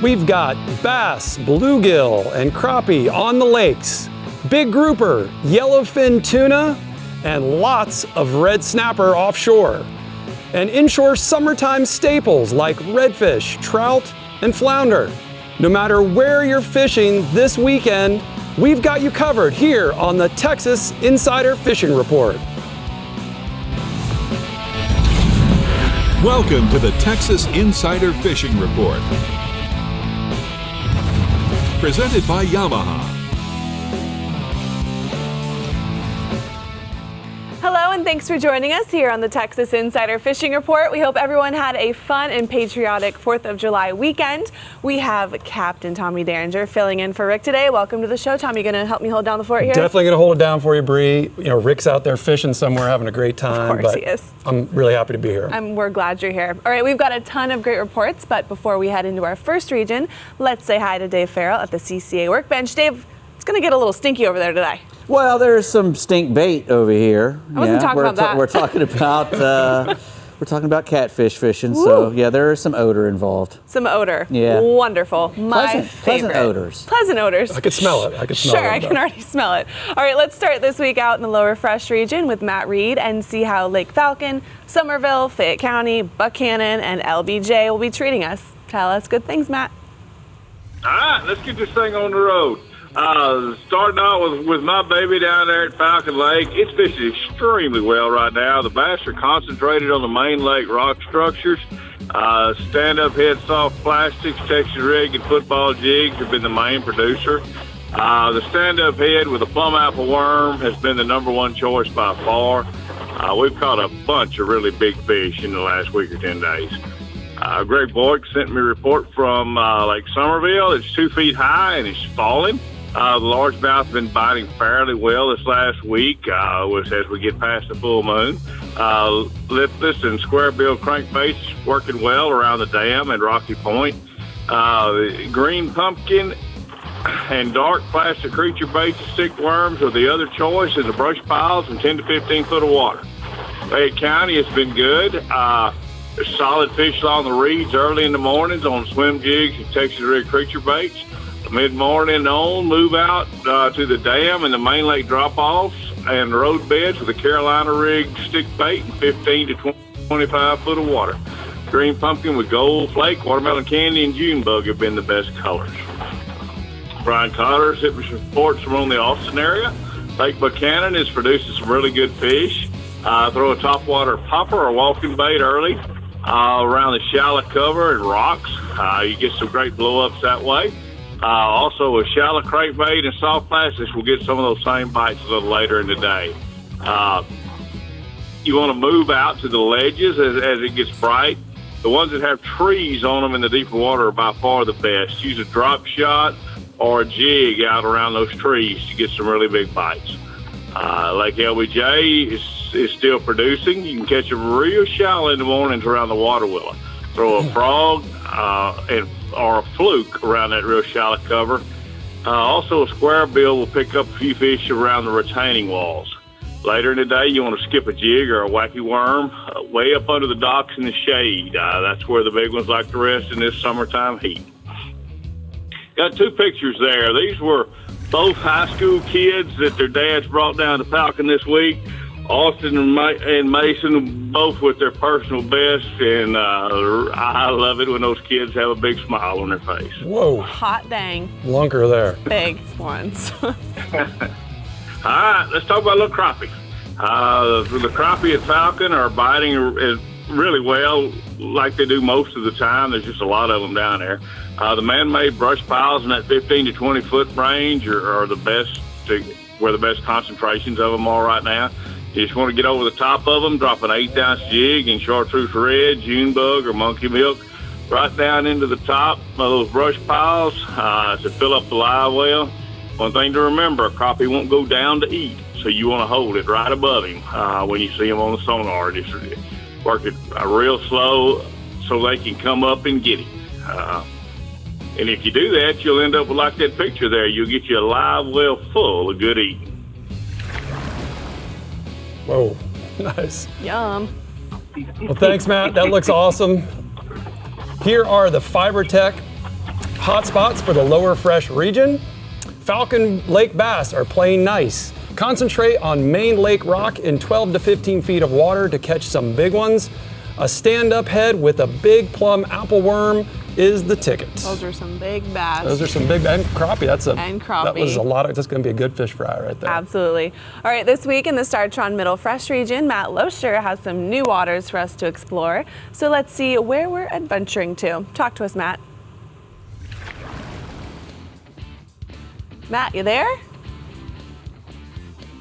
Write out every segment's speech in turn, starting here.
We've got bass, bluegill, and crappie on the lakes, big grouper, yellowfin tuna, and lots of red snapper offshore. And inshore summertime staples like redfish, trout, and flounder. No matter where you're fishing this weekend, we've got you covered here on the Texas Insider Fishing Report. Welcome to the Texas Insider Fishing Report. Presented by Yamaha. Hello and thanks for joining us here on the Texas Insider Fishing Report. We hope everyone had a fun and patriotic 4th of July weekend. We have Captain Tommy Derringer filling in for Rick today. Welcome to the show, Tommy. You gonna help me hold down the fort here? Definitely gonna hold it down for you, Brie. You know, Rick's out there fishing somewhere, having a great time. Of course he is. I'm really happy to be here. We're glad you're here. All right, we've got a ton of great reports, but before we head into our first region, let's say hi to Dave Farrell at the CCA Workbench. Dave, it's gonna get a little stinky over there today. Well, there's some stink bait over here. I wasn't talking about that. We're talking about catfish fishing. Woo. So yeah, there is some odor involved. Some odor. Yeah. Wonderful. My favorite. Pleasant odors. Pleasant odors. I could smell it. Sure, I can already smell it. All right, let's start this week out in the Lower Fresh region with Matt Reed and see how Lake Falcon, Somerville, Fayette County, Buchanan, and LBJ will be treating us. Tell us good things, Matt. All right, let's get this thing on the road. Starting out with my baby down there at Falcon Lake. It's fishing extremely well right now. The bass are concentrated on the main lake rock structures. Stand-up head soft plastics, Texas rig, and football jigs have been the main producer. The stand-up head with a plum apple worm has been the #1 choice by far. We've caught a bunch of really big fish in the last week or 10 days. Greg Boyd sent me a report from Lake Somerville. It's 2 feet high and it's falling. The largemouth have been biting fairly well this last week as we get past the full moon. Lipless and square-bill crankbaits working well around the dam and Rocky Point. Green pumpkin and dark plastic creature baits and stick worms are the other choice in the brush piles and 10 to 15 foot of water. Fayette County has been good. There's solid fish along the reeds early in the mornings on swim jigs and Texas rig creature baits. Mid-morning on, move out to the dam and the main lake drop-offs and road beds with a Carolina rig stick bait and 15 to 25 foot of water. Green pumpkin with gold flake, watermelon candy, and June bug have been the best colors. Brian Cotter sent me some reports from the Austin area. Lake Buchanan is producing some really good fish. Throw a topwater popper or walking bait early around the shallow cover and rocks. You get some great blow-ups that way. Also, a shallow crankbait and soft plastics will get some of those same bites a little later in the day. You want to move out to the ledges as it gets bright. The ones that have trees on them in the deeper water are by far the best. Use a drop shot or a jig out around those trees to get some really big bites. Lake LBJ is still producing. You can catch them real shallow in the mornings around the water willow. Throw a frog or a fluke around that real shallow cover. Also, a square bill will pick up a few fish around the retaining walls. Later in the day, you want to skip a jig or a wacky worm way up under the docks in the shade. That's where the big ones like to rest in this summertime heat. Got 2 pictures there. These were both high school kids that their dads brought down to Falcon this week. Austin and Mason, both with their personal best, and I love it when those kids have a big smile on their face. Whoa. Hot dang. Lunker there. Big ones. All right, let's talk about little crappie. The crappie at Falcon are biting really well, like they do most of the time. There's just a lot of them down there. The man-made brush piles in that 15 to 20 foot range are the best, where the best concentrations of them are right now. You just want to get over the top of them, drop an 1/8 ounce jig in chartreuse red, June bug, or monkey milk right down into the top of those brush piles to fill up the live well. One thing to remember, a crappie won't go down to eat, so you want to hold it right above him when you see him on the sonar. Just work it real slow so they can come up and get him. And if you do that, you'll end up with like that picture there. You'll get you a live well full of good eating. Whoa, nice. Yum. Well, thanks, Matt. That looks awesome. Here are the FiberTech hot spots for the lower fresh region. Falcon Lake bass are playing nice. Concentrate on main lake rock in 12 to 15 feet of water to catch some big ones. A stand-up head with a big plum apple worm is the ticket. Those are some big bass. Those are some big, and crappie. And crappie. That was a lot of, that's going to be a good fish fry right there. Absolutely. All right, this week in the STARTRON Middle Fresh region, Matt Loescher has some new waters for us to explore. So let's see where we're adventuring to. Talk to us, Matt. Matt, you there?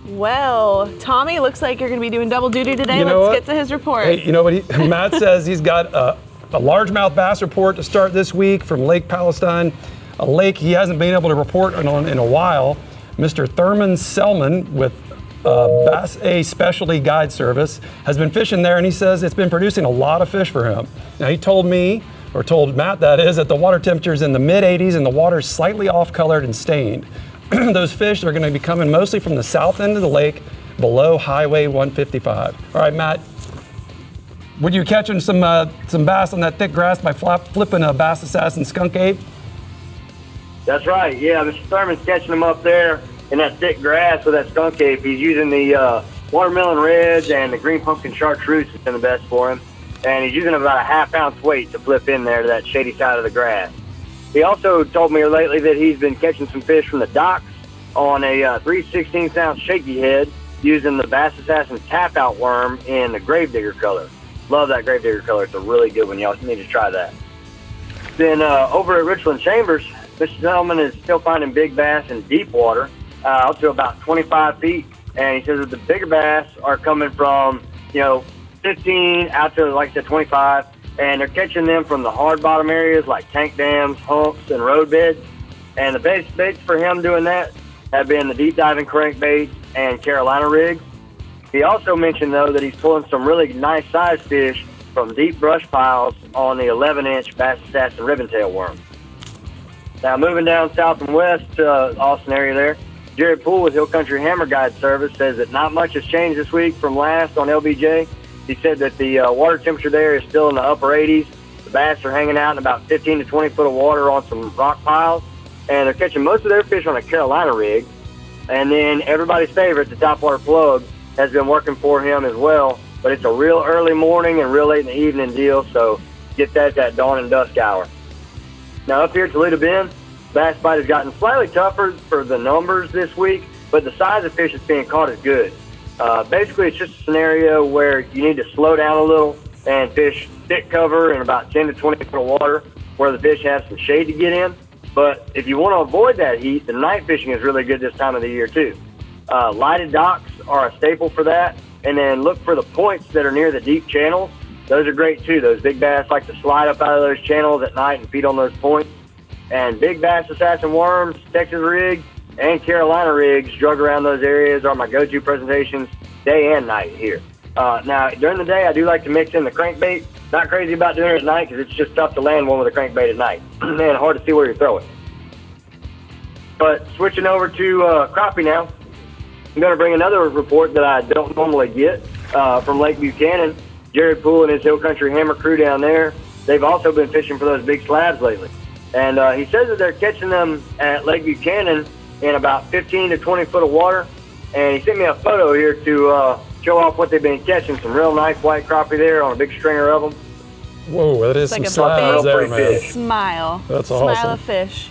Well, Tommy, looks like you're going to be doing double duty today. Let's get to his report. Hey, you know what? Matt says he's got a largemouth bass report to start this week from Lake Palestine, a lake he hasn't been able to report on in a while. Mr. Thurman Selman with Bass A Specialty Guide Service has been fishing there, and he says it's been producing a lot of fish for him. Now, he told me, or told Matt that is, that the water temperature's in the mid-80s and the water's slightly off-colored and stained. Those fish are going to be coming mostly from the south end of the lake below Highway 155. All right, Matt, were you catching some bass on that thick grass by flipping a Bass Assassin Skunk Ape? That's right, yeah. Mr. Thurman's catching them up there in that thick grass with that skunk ape. He's using the watermelon reds and the green pumpkin chartreuse has been the best for him. And he's using about a half-ounce weight to flip in there to that shady side of the grass. He also told me lately that he's been catching some fish from the docks on a 3/16-ounce shaky head using the Bass Assassin tap-out worm in the Gravedigger color. Love that Gravedigger color. It's a really good one. Y'all need to try that. Then over at Richland Chambers, Mr. Selman is still finding big bass in deep water up to about 25 feet. And he says that the bigger bass are coming from, 15 out to, like I said, 25. And they're catching them from the hard bottom areas like tank dams, humps, and road beds. And the best baits for him doing that have been the deep diving crankbaits and Carolina rigs. He also mentioned, though, that he's pulling some really nice size fish from deep brush piles on the 11-inch Bass Assassin ribbon-tail worm. Now, moving down south and west to Austin area there, Jared Poole with Hill Country Hammer Guide Service says that not much has changed this week from last on LBJ. He said that the water temperature there is still in the upper 80s. The bass are hanging out in about 15 to 20 foot of water on some rock piles, and they're catching most of their fish on a Carolina rig. And then everybody's favorite, the topwater plug, has been working for him as well, but it's a real early morning and real late in the evening deal, so get that at that dawn and dusk hour. Now up here at Toledo Bend, bass bite has gotten slightly tougher for the numbers this week, but the size of fish that's being caught is good. Basically, it's just a scenario where you need to slow down a little and fish thick cover in about 10 to 20 foot of water where the fish have some shade to get in. But if you want to avoid that heat, the night fishing is really good this time of the year too. Lighted docks are a staple for that. And then look for the points that are near the deep channels. Those are great too. Those big bass like to slide up out of those channels at night and feed on those points. And big Bass Assassin worms, Texas rigs, and Carolina rigs drug around those areas are my go-to presentations day and night here. Now, during the day, I do like to mix in the crankbait. Not crazy about doing it at night because it's just tough to land one with a crankbait at night. Man, hard to see where you're throwing. But switching over to crappie now, I'm going to bring another report that I don't normally get from Lake Buchanan. Jared Poole and his Hill Country Hammer crew down there, they've also been fishing for those big slabs lately. And he says that they're catching them at Lake Buchanan in about 15 to 20 foot of water. And he sent me a photo here to show off what they've been catching. Some real nice white crappie there on a big stringer of them. Whoa, that is like some slabs there, man. Smile. That's awesome. awesome. Smile of fish.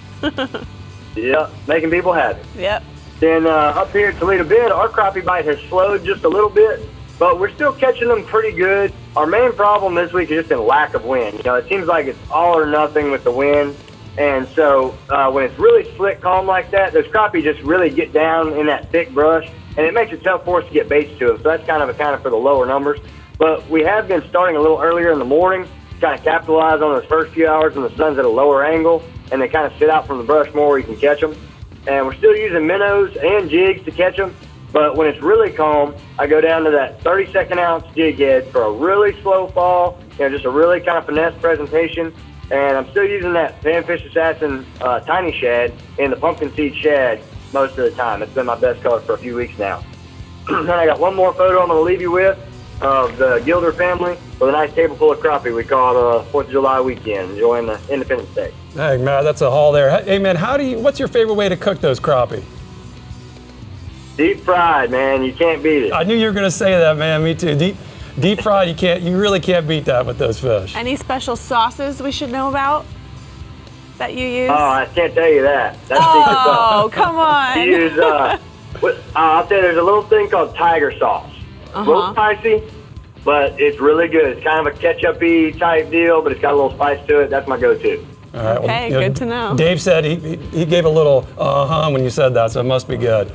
Yeah, making people happy. Yep. Then up here at Toledo Bend, our crappie bite has slowed just a little bit, but we're still catching them pretty good. Our main problem this week has just been lack of wind. It seems like it's all or nothing with the wind. And so when it's really slick, calm like that, those crappie just really get down in that thick brush, and it makes it tough for us to get baits to them. So that's kind of accounted for the lower numbers. But we have been starting a little earlier in the morning to kind of capitalize on those first few hours when the sun's at a lower angle, and they kind of sit out from the brush more where you can catch them. And we're still using minnows and jigs to catch them. But when it's really calm, I go down to that 32nd ounce jig head for a really slow fall, just a really kind of finesse presentation. And I'm still using that Panfish Assassin tiny shad in the pumpkin seed shad most of the time. It's been my best color for a few weeks now. And I got one more photo I'm going to leave you with. of the Gilder family with a nice table full of crappie. We call it 4th of July weekend, enjoying the Independence Day. Hey, man, that's a haul there. Hey, man, what's your favorite way to cook those crappie? Deep fried, man. You can't beat it. I knew you were going to say that, man. Me too. Deep fried, you really can't beat that with those fish. Any special sauces we should know about that you use? Oh, I can't tell you that. That's secret sauce. Oh, come on. You use, I'll tell you, there's a little thing called tiger sauce. A little spicy, but it's really good. It's kind of a ketchup-y type deal, but it's got a little spice to it. That's my go-to. All right, okay, good to know. Dave said he gave a little when you said that, so it must be good.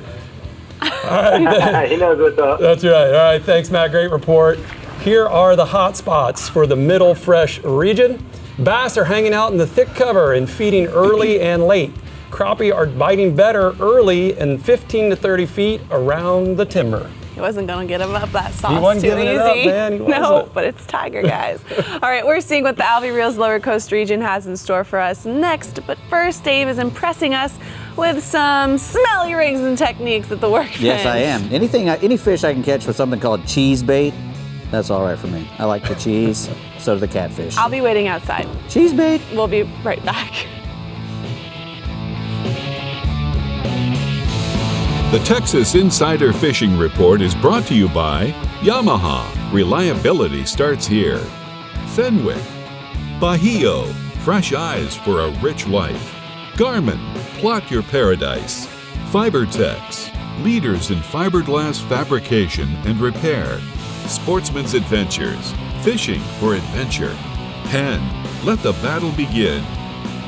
All right. He knows what's up. That's right. All right, thanks, Matt. Great report. Here are the hot spots for the Middle Fresh region. Bass are hanging out in the thick cover and feeding early and late. Crappie are biting better early and 15 to 30 feet around the timber. He wasn't going to get him up that sauce He wasn't too giving easy. it up, man. He No, wasn't. but it's Tiger, guys. All right, we're seeing what the ALVEY Reels Lower Coast region has in store for us next. But first, Dave is impressing us with some smelly rigs and techniques at the workbench. Yes, I am. Any fish I can catch with something called cheese bait, that's all right for me. I like the cheese, so do the catfish. I'll be waiting outside. Cheese bait. We'll be right back. The Texas Insider Fishing Report is brought to you by Yamaha. Reliability starts here. Fenwick. Bahio. Fresh eyes for a rich life. Garmin. Plot your paradise. Fibertex. Leaders in fiberglass fabrication and repair. Sportsman's Adventures. Fishing for adventure. Penn. Let the battle begin.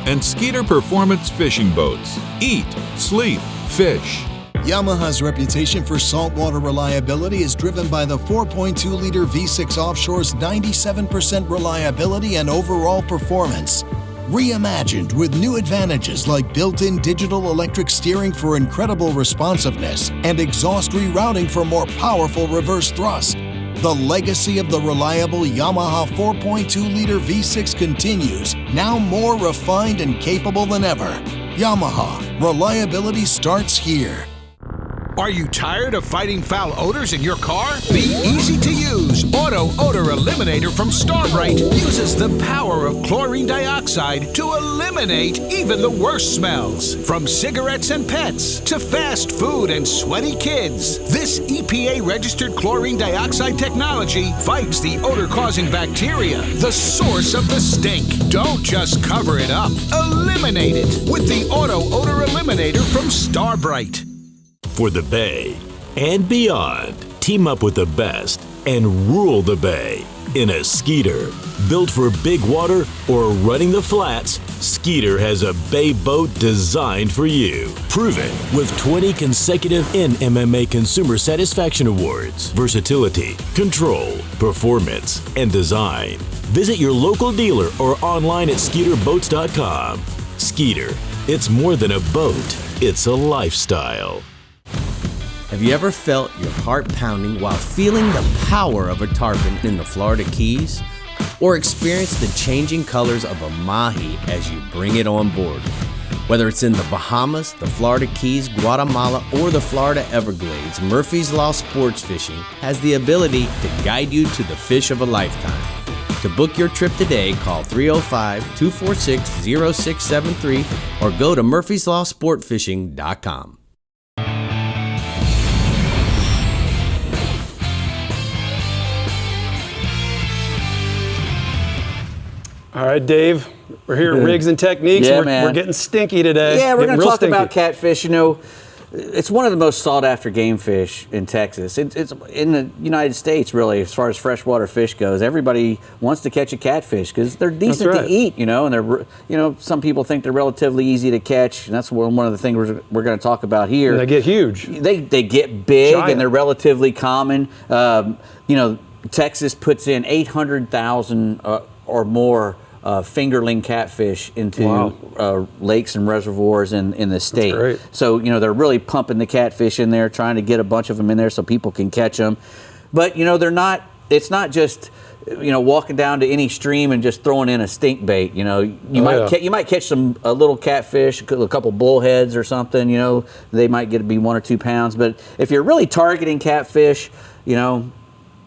And Skeeter Performance Fishing Boats. Eat, sleep, fish. Yamaha's reputation for saltwater reliability is driven by the 4.2-liter V6 Offshore's 97% reliability and overall performance. Reimagined with new advantages like built-in digital electric steering for incredible responsiveness and exhaust rerouting for more powerful reverse thrust. The legacy of the reliable Yamaha 4.2-liter V6 continues, now more refined and capable than ever. Yamaha, reliability starts here. Are you tired of fighting foul odors in your car? The easy-to-use Auto Odor Eliminator from StarBrite uses the power of chlorine dioxide to eliminate even the worst smells. From cigarettes and pets to fast food and sweaty kids, this EPA-registered chlorine dioxide technology fights the odor-causing bacteria, the source of the stink. Don't just cover it up. Eliminate it with the Auto Odor Eliminator from StarBrite. For the Bay and beyond, team up with the best and rule the Bay in a Skeeter. Built for big water or running the flats, Skeeter has a Bay boat designed for you. Prove it with 20 consecutive NMMA Consumer Satisfaction Awards. Versatility, control, performance, and design. Visit your local dealer or online at SkeeterBoats.com. Skeeter, it's more than a boat, it's a lifestyle. Have you ever felt your heart pounding while feeling the power of a tarpon in the Florida Keys? Or experienced the changing colors of a mahi as you bring it on board? Whether it's in the Bahamas, the Florida Keys, Guatemala, or the Florida Everglades, Murphy's Law Sports Fishing has the ability to guide you to the fish of a lifetime. To book your trip today, call 305-246-0673 or go to murphyslawsportfishing.com. All right, Dave, we're here at Rigs and Techniques. Yeah, We're getting stinky today. Yeah, we're going to talk stinky. about catfish. You know, it's one of the most sought-after game fish in Texas. It's in the United States, really, as far as freshwater fish goes. Everybody wants to catch a catfish because they're decent to eat, you know, and they're, you know, some people think they're relatively easy to catch, and that's one of the things we're going to talk about here. And they get huge. They get big, Giant. and they're relatively common. You know, Texas puts in 800,000 or more fingerling catfish into lakes and reservoirs in the state. That's great. So, you know, they're really pumping the catfish in there, trying to get a bunch of them in there so people can catch them. But, you know, it's not just, you know, walking down to any stream and just throwing in a stink bait. You know, you might catch a little catfish, a couple bullheads or something, you know, they might be 1 or 2 pounds. But if you're really targeting catfish, you know,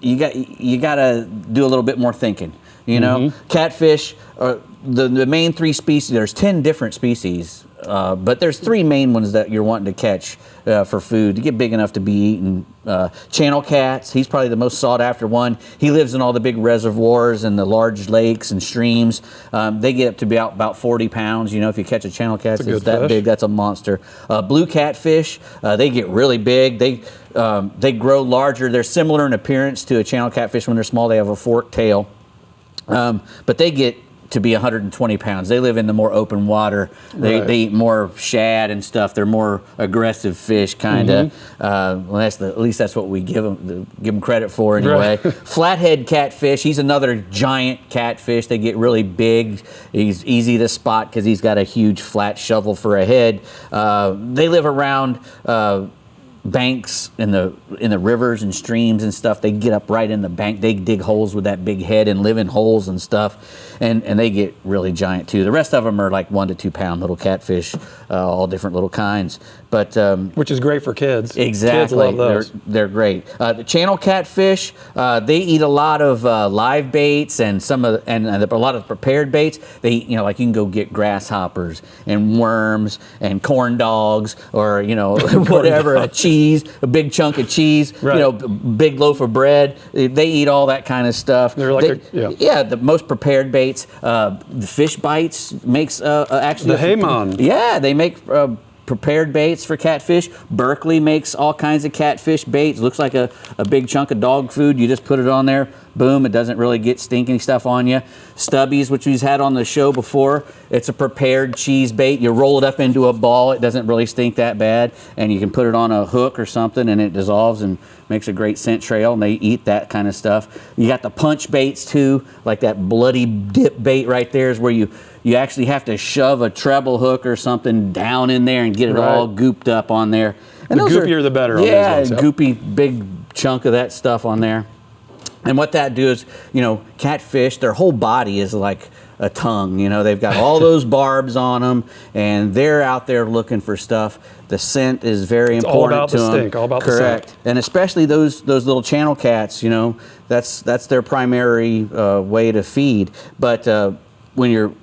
you got to do a little bit more thinking. You know, catfish, the main 3 species, there's 10 different species, but there's 3 main ones that you're wanting to catch for food to get big enough to be eaten. Channel cats, he's probably the most sought after one. He lives in all the big reservoirs and the large lakes and streams. They get up to be about 40 pounds. You know, if you catch a channel cat that's that big, that's a monster. Blue catfish, they get really big. They grow larger. They're similar in appearance to a channel catfish when they're small. They have a forked tail. But they get to be 120 pounds. They live in the more open water. They eat more shad and stuff. They're more aggressive fish, kind of. Well, at least that's what we give them credit for anyway. Flathead catfish. He's another giant catfish. They get really big. He's easy to spot because he's got a huge flat shovel for a head. They live around banks in the rivers and streams and stuff. They get up right in the bank. They dig holes with that big head and live in holes and stuff, and they get really giant too. The rest of them are like 1 to 2 pound little catfish, all different little kinds. But which is great for kids. Exactly, kids love those. They're great. The channel catfish, they eat a lot of live baits and a lot of prepared baits. They eat, like you can go get grasshoppers and worms and corn dogs, or whatever, a big chunk of cheese, big loaf of bread. They eat all that kind of stuff. They're like the most prepared baits. The FISHBITES makes actually the Haymon. Yeah, they make prepared baits for catfish. Berkeley makes all kinds of catfish baits. Looks like a big chunk of dog food. You just put it on there, boom, it doesn't really get stinking stuff on you. Stubbies, which we've had on the show before, it's a prepared cheese bait. You roll it up into a ball. It doesn't really stink that bad, and you can put it on a hook or something, and it dissolves and makes a great scent trail, and they eat that kind of stuff. You got the punch baits too, like that bloody dip bait right there is where you actually have to shove a treble hook or something down in there and get it all gooped up on there. And the goopier the better. Yeah, on those ones, goopy big chunk of that stuff on there. And what that do is, catfish, their whole body is like a tongue. They've got all those barbs on them, and they're out there looking for stuff. The scent is very important to them. All about the stink, all about the scent. Correct. And especially those little channel cats, that's their primary way to feed. But when you're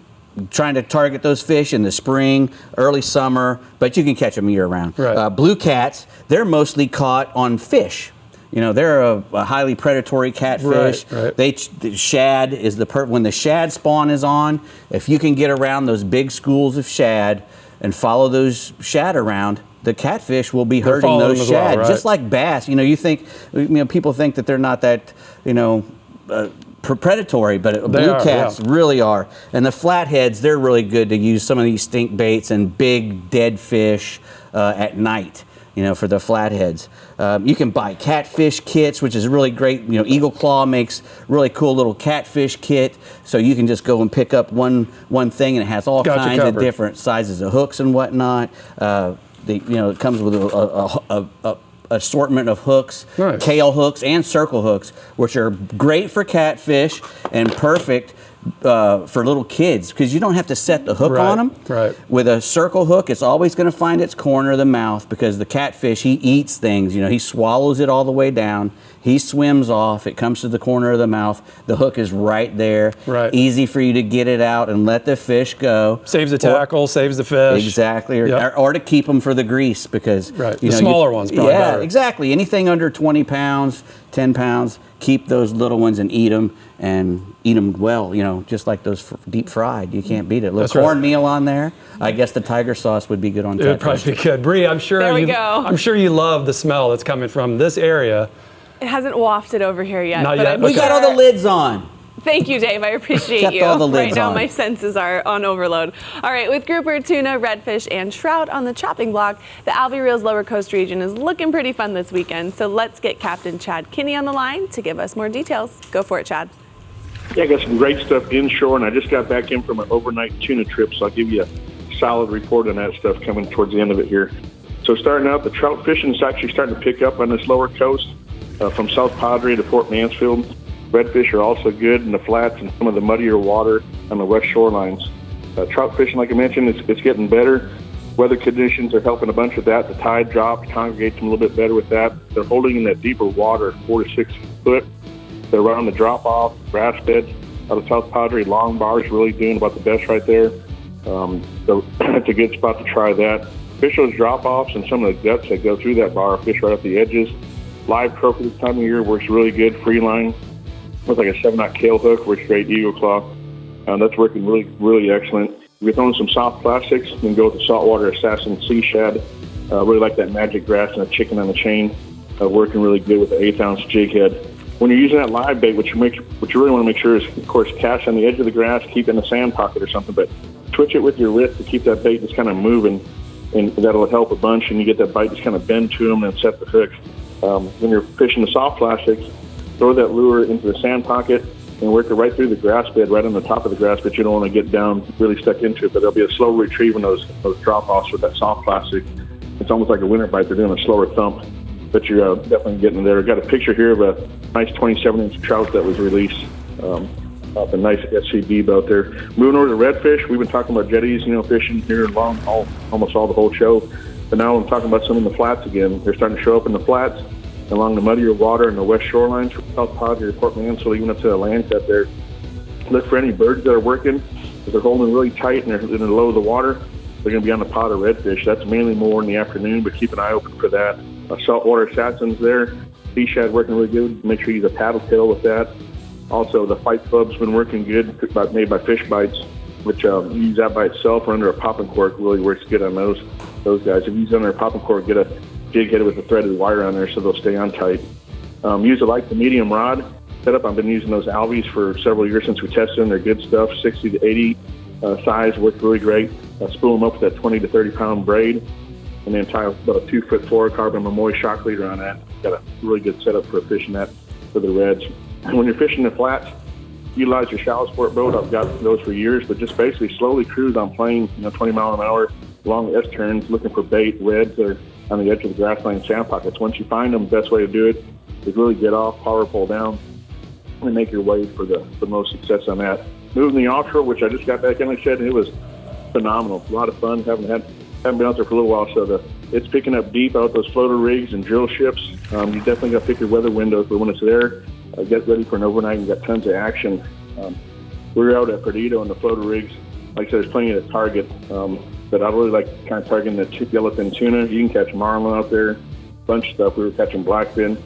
trying to target those fish in the spring, early summer, but you can catch them year round. Right. Blue cats, they're mostly caught on fish. They're a highly predatory catfish. Right. The shad is when the shad spawn is on, if you can get around those big schools of shad and follow those shad around, the catfish will be hurting those shad, just like bass. You think, people think that they're not that, predatory, but blue cats really are. And the flatheads, they're really good to use some of these stink baits and big dead fish at night, for the flatheads. You can buy catfish kits, which is really great. Eagle Claw makes really cool little catfish kit, so you can just go and pick up one thing, and it has all kinds of different sizes of hooks and whatnot. It comes with a assortment of hooks, kale hooks and circle hooks, which are great for catfish and perfect for little kids, because you don't have to set the hook on them. Right. With a circle hook, it's always going to find its corner of the mouth, because the catfish, he eats things. He swallows it all the way down. He swims off. It comes to the corner of the mouth. The hook is right there. Right. Easy for you to get it out and let the fish go. Saves the tackle, saves the fish. Exactly. Or to keep them for the grease, because the smaller ones probably better. Exactly. Anything under 20 pounds, 10 pounds, keep those little ones and eat them well, just like those deep fried. You can't beat it. Little cornmeal on there. I guess the tiger sauce would be good on catfish. It would probably be good. Brie, I'm sure I'm sure you love the smell that's coming from this area. It hasn't wafted over here yet. Not but yet. We got all the lids on. Thank you, Dave. I appreciate Kept you. all the lids right now, on. my senses are on overload. All right, with grouper, tuna, redfish, and trout on the chopping block, the ALVEY Reels Lower Coast region is looking pretty fun this weekend. So let's get Captain Chad Kinney on the line to give us more details. Go for it, Chad. Yeah, I got some great stuff inshore, and I just got back in from an overnight tuna trip, so I'll give you a solid report on that stuff coming towards the end of it here. So starting out, the trout fishing is actually starting to pick up on this lower coast, from South Padre to Fort Mansfield. Redfish are also good in the flats and some of the muddier water on the west shorelines. Trout fishing, like I mentioned, it's getting better. Weather conditions are helping a bunch with that. The tide dropped, congregates them a little bit better with that. They're holding in that deeper water, 4 to 6 foot. They're around the drop-off, grass beds out of South Padre. Long bars really doing about the best right there. So it's a good spot to try that. Fish those drop-offs and some of the guts that go through that bar. Fish right up the edges. Live croaker this time of year works really good. Free line with like a 7-knot kale hook, works great. Eagle claw. That's working really, really excellent. We're throwing some soft plastics, then go with the saltwater assassin sea shad. Really like that magic grass and a chicken on the chain. Working really good with the 1/8 ounce jig head. When you're using that live bait, what you really want to make sure is, of course, cast on the edge of the grass, keep it in a sand pocket or something, but twitch it with your wrist to keep that bait just kind of moving, and that'll help a bunch, and you get that bite just kind of bend to them and set the hook. When you're fishing the soft plastics, throw that lure into the sand pocket and work it right through the grass bed, right on the top of the grass bed. You don't want to get down really stuck into it, but there'll be a slow retrieve in those drop-offs with that soft plastic. It's almost like a winter bite. They're doing a slower thump, but you're definitely getting there. I've got a picture here of a nice 27-inch trout that was released off a nice SCB boat there. Moving over to redfish, we've been talking about jetties, fishing here almost all the whole show. But now I'm talking about some in the flats again. They're starting to show up in the flats along the muddier water and the west shorelines from South Padre, Port Mansfield, even up to the land cut there. Look for any birds that are working. If they're holding really tight and they're in the low of the water, they're going to be on the pot of redfish. That's mainly more in the afternoon, but keep an ie open for that. Saltwater assassins there. Sea shad working really good. Make sure you use a paddle tail with that. Also, the fight club's been working good, made by FISHBITES, which you use that by itself or under a popping cork. Really works good on those guys. If you use under a popping cork, get a jig head with a threaded wire on there so they'll stay on tight. Use a light to medium rod setup. I've been using those ALVEYs for several years since we tested them. They're good stuff. 60 to 80 size work really great. Spool them up with that 20 to 30 pound braid, and then tie about a 2-foot fluorocarbon Mamoy shock leader on that. Got a really good setup for fishing that for the reds. And when you're fishing the flats, utilize your shallow sport boat. I've got those for years, but just basically slowly cruise on plane, 20 mile an hour along the S-turns, looking for bait, reds, or on the edge of the grassland sand pockets. Once you find them, the best way to do it is really get off, power pull down, and make your way for the most success on that. Moving the offshore, which I just got back in, like I said, it was phenomenal. A lot of fun. Haven't been out there for a little while, so it's picking up deep out those floater rigs and drill ships. You definitely got to pick your weather windows, but when it's there, get ready for an overnight and got tons of action. We were out at Perdido on the floater rigs. Like I said, there's plenty to target, but I really like kind of targeting the yellowfin tuna. You can catch marlin out there, a bunch of stuff. We were catching blackfin,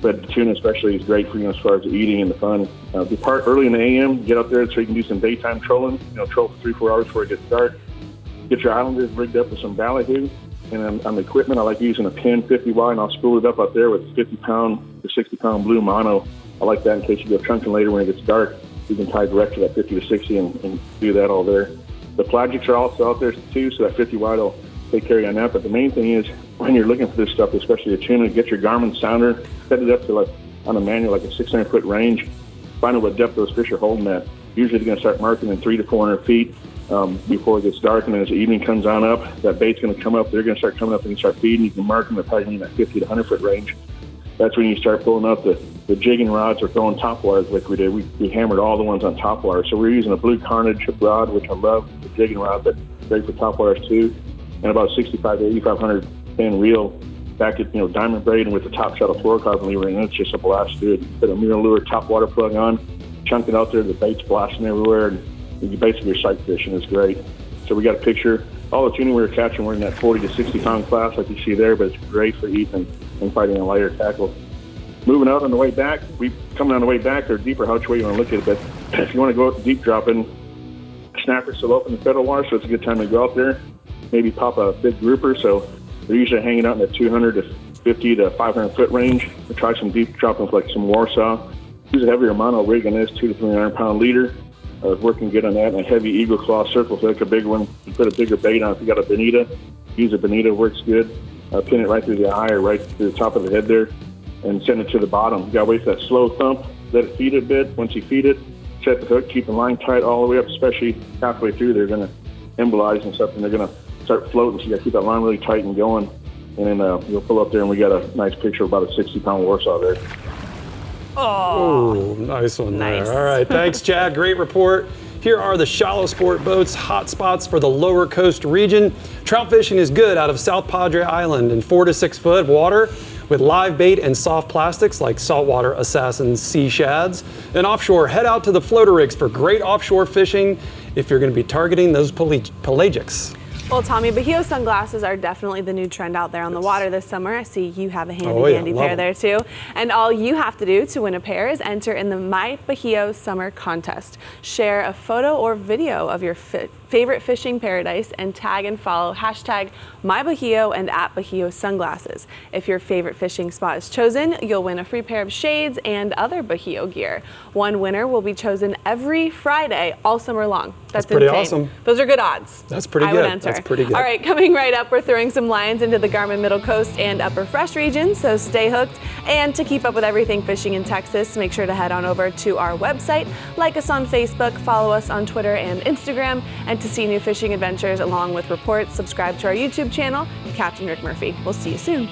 but the tuna especially is great for as far as the eating and the fun. Depart early in the AM, get up there so you can do some daytime trolling. Troll for 3-4 hours before it gets dark. Get your islanders rigged up with some ballyhoo. And on the equipment, I like using a pin 50 wide, and I'll spool it up out there with a 50-pound to 60-pound blue mono. I like that in case you go chunking later when it gets dark. You can tie direct to that 50 to 60 and do that all there. The pelagics are also out there too, so that 50 wide will take care of that. But the main thing is, when you're looking for this stuff, especially the tuna, get your GARMIN sounder, set it up to on a manual like a 600-foot range. Find out what depth those fish are holding at. Usually they're going to start marking in 300 to 400 feet before it gets dark, and then as the evening comes on up, that bait's going to come up. They're going to start coming up and start feeding. You can mark them. They're probably in that 50 to 100-foot range. That's when you start pulling up the jigging rods or throwing top wires like we did. We hammered all the ones on top wires. So we're using a blue carnage rod, which I love, the jigging rod, but great for top wires too. And about 65 to 8,500 pin reel back at diamond braid and with the top shot of fluorocarbon lever, and it's just a blast to do it. Put a mirror lure top water plug on, chunk it out there, the bait's blasting everywhere, and you basically are sight fishing. It's great. So we got a picture. All the tuna we were catching were in that 40 to 60 pound class like you see there, but it's great for eating and fighting a lighter tackle. Moving out on the way back, coming on the way back, or deeper, however way you want to look at it, but if you want to go out deep dropping, snappers still open in the federal water, so it's a good time to go out there. Maybe pop a big grouper, so they're usually hanging out in the 200 to 50 to 500 foot range. We'll try some deep dropping with like some Warsaw. Use a heavier mono rig on this, 200 to 300 pound leader. Working good on that, and a heavy eagle claw circle hook, a big one. You put a bigger bait on. If you got a bonita, use a bonita, works good. Pin it right through the eye or right through the top of the head there, and send it to the bottom. You gotta wait for that slow thump, let it feed a bit. Once you feed it, set the hook, keep the line tight all the way up, especially halfway through. They're gonna embolize and stuff, and they're gonna start floating, so you gotta keep that line really tight and going. And then you'll pull up there, and we got a nice picture of about a 60-pound Warsaw there. Oh, nice one nice. there. All right, thanks, Chad. Great report. Here are the shallow sport boats, hot spots for the lower coast region. Trout fishing is good out of South Padre Island in 4 to 6 foot water. with live bait and soft plastics like saltwater assassin sea shads. And offshore, head out to the floater rigs for great offshore fishing if you're going to be targeting those pelagics. Well, Tommy, Bahio sunglasses are definitely the new trend out there on the water this summer. I see you have a handy pair there too. And all you have to do to win a pair is enter in the My Bahio Summer Contest. Share a photo or video of your favorite fishing paradise and tag and follow hashtag MyBahio and @Bahio Sunglasses. If your favorite fishing spot is chosen, you'll win a free pair of shades and other Bahio gear. One winner will be chosen every Friday all summer long. That's pretty insane. Awesome. Those are good odds. That's pretty I good. would enter. That's pretty good. All right, coming right up, we're throwing some lines into the Garmin Middle Coast and Upper Fresh regions, so stay hooked. And to keep up with everything fishing in Texas, make sure to head on over to our website, like us on Facebook, follow us on Twitter and Instagram, and to see new fishing adventures along with reports, subscribe to our YouTube channel, Captain Rick Murphy. We'll see you soon.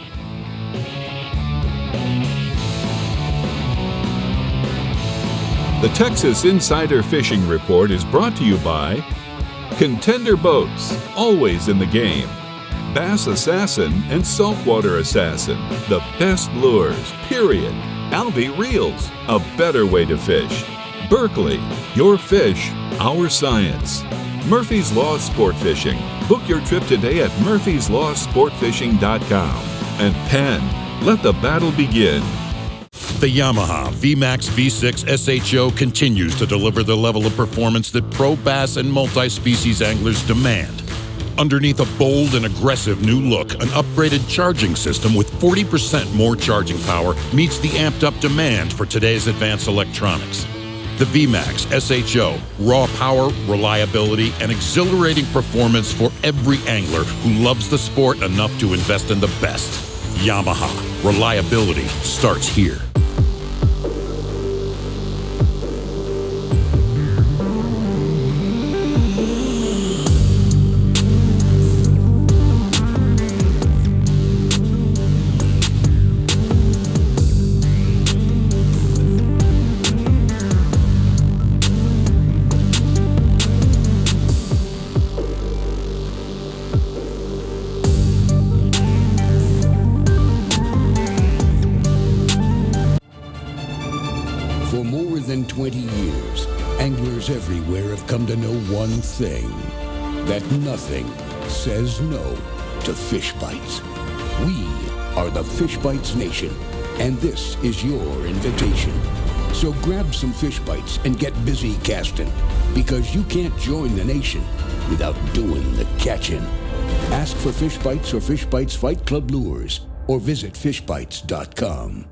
The Texas Insider Fishing Report is brought to you by Contender Boats, always in the game. Bass Assassin and Saltwater Assassin, the best lures, period. ALVEY Reels, a better way to fish. Berkeley, your fish, our science. Murphy's Law Sport Fishing. Book your trip today at murphyslawsportfishing.com. And Penn, let the battle begin. The Yamaha VMAX V6 SHO continues to deliver the level of performance that pro bass and multi-species anglers demand. Underneath a bold and aggressive new look, an upgraded charging system with 40% more charging power meets the amped-up demand for today's advanced electronics. The VMAX SHO, raw power, reliability, and exhilarating performance for every angler who loves the sport enough to invest in the best. Yamaha, reliability starts here. For more than 20 years, anglers everywhere have come to know one thing, that nothing says no to fish bites. We are the Fish Bites Nation, and this is your invitation. So grab some fish bites and get busy casting, because you can't join the nation without doing the catching. Ask for Fish Bites or Fish Bites Fight Club lures, or visit fishbites.com.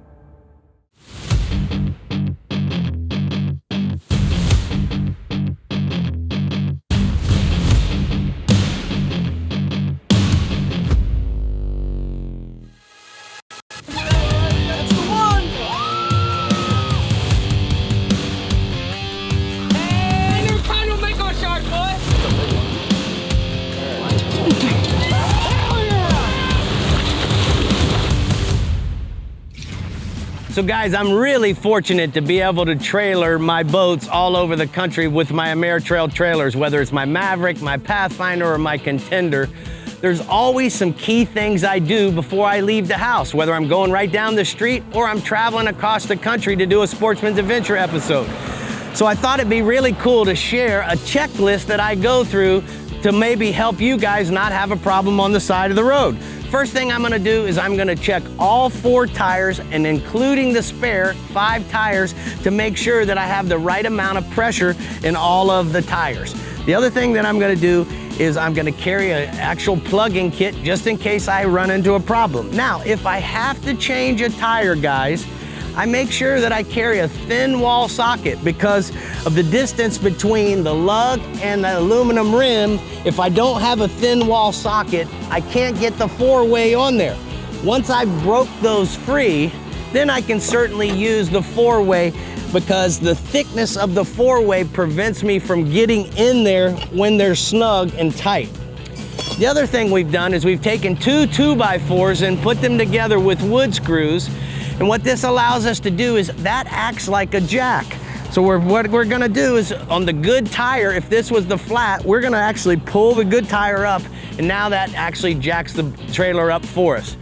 So guys, I'm really fortunate to be able to trailer my boats all over the country with my Ameritrail trailers, whether it's my Maverick, my Pathfinder, or my Contender. There's always some key things I do before I leave the house, whether I'm going right down the street or I'm traveling across the country to do a Sportsman's Adventure episode. So I thought it'd be really cool to share a checklist that I go through to maybe help you guys not have a problem on the side of the road. First thing I'm gonna do is I'm gonna check all 4 tires, and including the spare 5 tires, to make sure that I have the right amount of pressure in all of the tires. The other thing that I'm gonna do is I'm gonna carry an actual plug-in kit just in case I run into a problem. Now, if I have to change a tire, guys, I make sure that I carry a thin wall socket because of the distance between the lug and the aluminum rim. If I don't have a thin wall socket, I can't get the 4-way on there. Once I broke those free, then I can certainly use the 4-way because the thickness of the 4-way prevents me from getting in there when they're snug and tight. The other thing we've done is we've taken 2 2x4s and put them together with wood screws. And what this allows us to do is that acts like a jack. So what we're gonna do is on the good tire, if this was the flat, we're gonna actually pull the good tire up, and now that actually jacks the trailer up for us.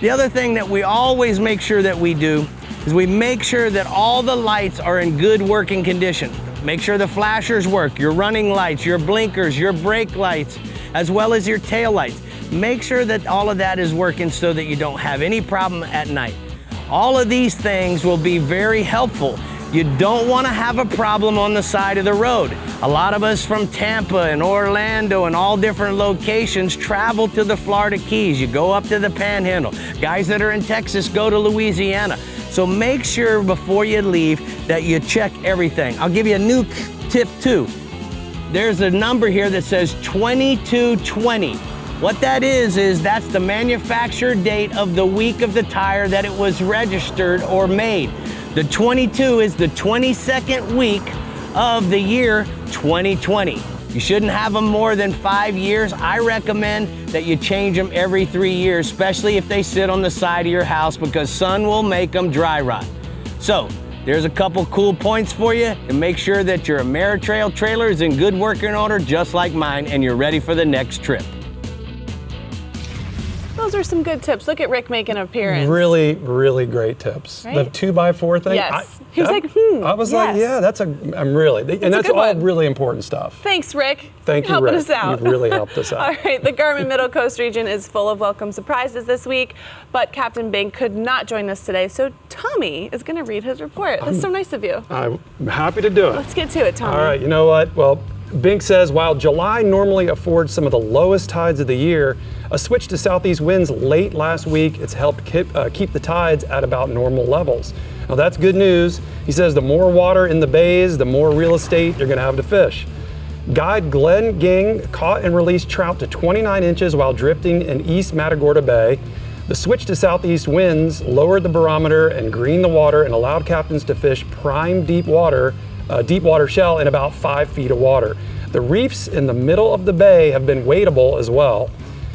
The other thing that we always make sure that we do is we make sure that all the lights are in good working condition. Make sure the flashers work, your running lights, your blinkers, your brake lights, as well as your tail lights. Make sure that all of that is working so that you don't have any problem at night. All of these things will be very helpful. You don't want to have a problem on the side of the road. A lot of us from Tampa and Orlando and all different locations travel to the Florida Keys. You go up to the Panhandle. Guys that are in Texas go to Louisiana. So make sure before you leave that you check everything. I'll give you a new tip too. There's a number here that says 2220. What that is that's the manufacturer date of the week of the tire that it was registered or made. The 22 is the 22nd week of the year 2020. You shouldn't have them more than 5 years. I recommend that you change them every 3 years, especially if they sit on the side of your house, because sun will make them dry rot. So there's a couple cool points for you, and make sure that your Ameritrail trailer is in good working order just like mine, and you're ready for the next trip. Those are some good tips. Look at Rick making an appearance. Really, really great tips. Right? The 2x4 thing. Yes. He was like, I was like, yeah, that's all really important stuff. Thanks, Rick. Thank you, helping Rick. us out. You've really helped us out. All right, the Garmin Middle Coast region is full of welcome surprises this week, but Captain Bink could not join us today, so Tommy is going to read his report. That's so nice of you. I'm happy to do it. Let's get to it, Tommy. All right, you know what? Well, Bink says, while July normally affords some of the lowest tides of the year, a switch to southeast winds late last week, it's helped keep the tides at about normal levels. Now that's good news. He says the more water in the bays, the more real estate you're gonna have to fish. Guide Glenn Ging caught and released trout to 29 inches while drifting in East Matagorda Bay. The switch to southeast winds lowered the barometer and greened the water and allowed captains to fish prime deep water shell in about 5 feet of water. The reefs in the middle of the bay have been wadeable as well.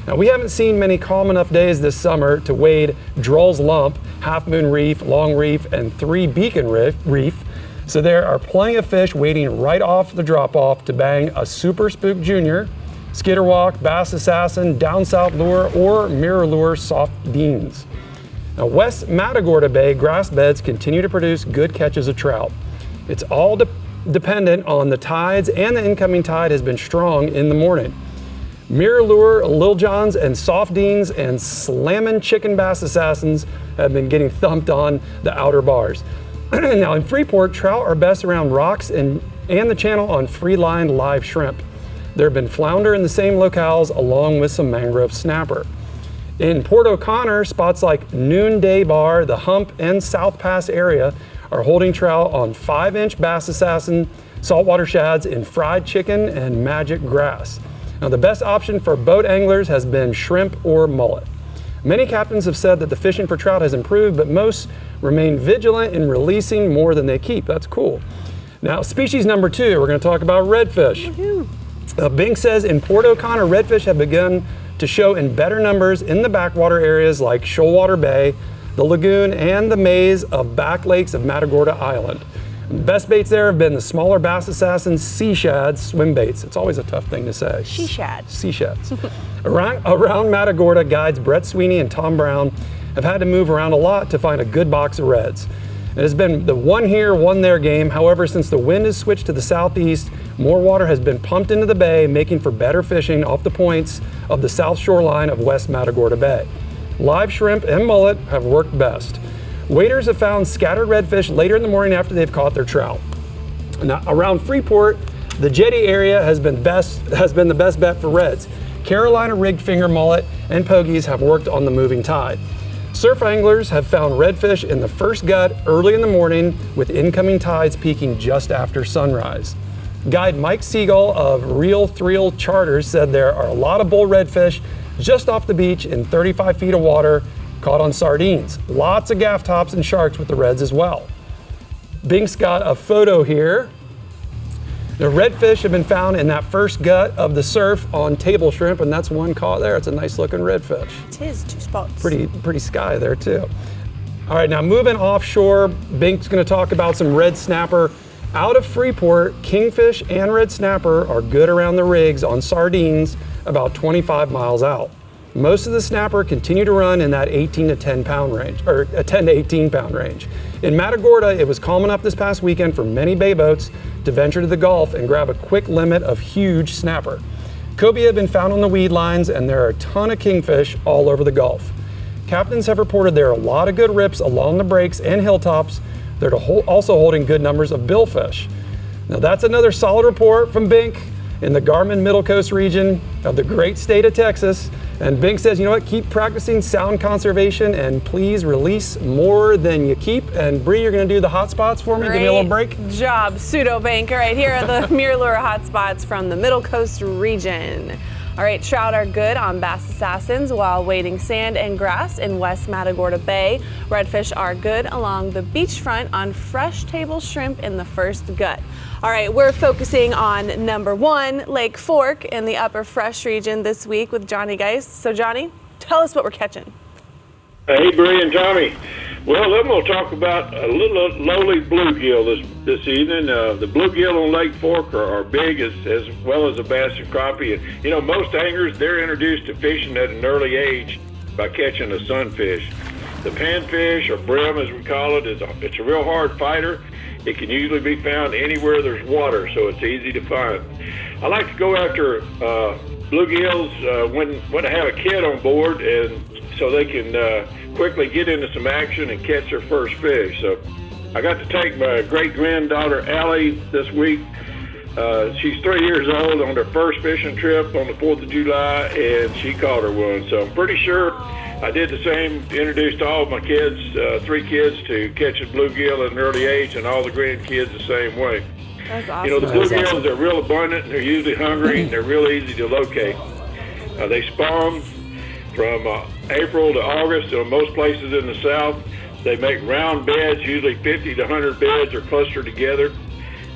Now, we haven't seen many calm enough days this summer to wade Droll's Lump, Half Moon Reef, Long Reef, and 3 Beacon Reef. So there are plenty of fish waiting right off the drop-off to bang a Super Spook Junior, Skitterwalk, Bass Assassin, Down South Lure, or Mirror Lure soft beans. Now, West Matagorda Bay grass beds continue to produce good catches of trout. It's all dependent on the tides, and the incoming tide has been strong in the morning. Mirror Lure, Lil Johns, and Soft Deans, and Slammin' Chicken Bass Assassins have been getting thumped on the outer bars. Now in Freeport, trout are best around rocks and the channel on free-lined live shrimp. There have been flounder in the same locales along with some mangrove snapper. In Port O'Connor, spots like Noonday Bar, the Hump, and South Pass area are holding trout on 5-inch Bass Assassin, saltwater shads in fried chicken and magic grass. Now the best option for boat anglers has been shrimp or mullet. Many captains have said that the fishing for trout has improved, but most remain vigilant in releasing more than they keep. That's cool. Now species number 2, we're going to talk about redfish. Bink says in Port O'Connor, redfish have begun to show in better numbers in the backwater areas like Shoalwater Bay, the lagoon, and the maze of back lakes of Matagorda Island. The best baits there have been the smaller Bass Assassin sea shads swim baits. It's always a tough thing to say. Sea shads. Sea shads. around Matagorda, guides Brett Sweeney and Tom Brown have had to move around a lot to find a good box of reds. It has been the one here, one there game. However, since the wind has switched to the southeast, more water has been pumped into the bay, making for better fishing off the points of the south shoreline of West Matagorda Bay. Live shrimp and mullet have worked best. Waders have found scattered redfish later in the morning after they've caught their trout. Now, around Freeport, the jetty area has been the best bet for reds. Carolina rigged finger mullet and pogies have worked on the moving tide. Surf anglers have found redfish in the first gut early in the morning, with incoming tides peaking just after sunrise. Guide Mike Siegel of Real Thrill Charters said there are a lot of bull redfish just off the beach in 35 feet of water, caught on sardines. Lots of gaff tops and sharks with the reds as well. Bink's got a photo here. The redfish have been found in that first gut of the surf on table shrimp, and that's one caught there. It's a nice looking redfish. It is, 2 spots. Pretty sky there too. All right, now moving offshore, Bink's gonna talk about some red snapper. Out of Freeport, kingfish and red snapper are good around the rigs on sardines about 25 miles out. Most of the snapper continue to run in that 18 to 10 pound range, or a 10 to 18 pound range. In Matagorda, it was calm enough this past weekend for many bay boats to venture to the Gulf and grab a quick limit of huge snapper. Cobia have been found on the weed lines, and there are a ton of kingfish all over the Gulf. Captains have reported there are a lot of good rips along the breaks and hilltops. They're also holding good numbers of billfish. Now that's another solid report from Bink in the GARMIN Middle Coast region of the great state of Texas. And Bink says, you know what, keep practicing sound conservation and please release more than you keep. And Brie, you're gonna do the hot spots for me? Give me a little break. Great job, Pseudo Bank. All right, here are the Mirror hot spots from the Middle Coast region. All right, trout are good on Bass Assassins while wading sand and grass in West Matagorda Bay. Redfish are good along the beachfront on fresh table shrimp in the first gut. All right, we're focusing on number 1, Lake Fork in the upper fresh region this week with Johnny Geist. So Johnny, tell us what we're catching. Hey, Brie and Tommy. Well, then we'll talk about a little lowly bluegill this evening. The bluegill on Lake Fork are big as well as the bass and crappie. And, you know, most anglers, they're introduced to fishing at an early age by catching a sunfish. The panfish, or brim as we call it, it's a real hard fighter. It can usually be found anywhere there's water, so it's easy to find. I like to go after bluegills when I have a kid on board, and so they can quickly get into some action and catch their first fish. So I got to take my great-granddaughter Allie this week. She's 3 years old, on her first fishing trip on the 4th of July, and she caught her one. So I'm pretty sure I did the same, introduced all of my kids, 3 kids, to catching bluegill at an early age, and all the grandkids the same way. That's awesome. You know, the bluegills are real abundant, and they're usually hungry, and they're real easy to locate. They spawn from April to August in most places in the south. They make round beds, usually 50 to 100 beds are clustered together.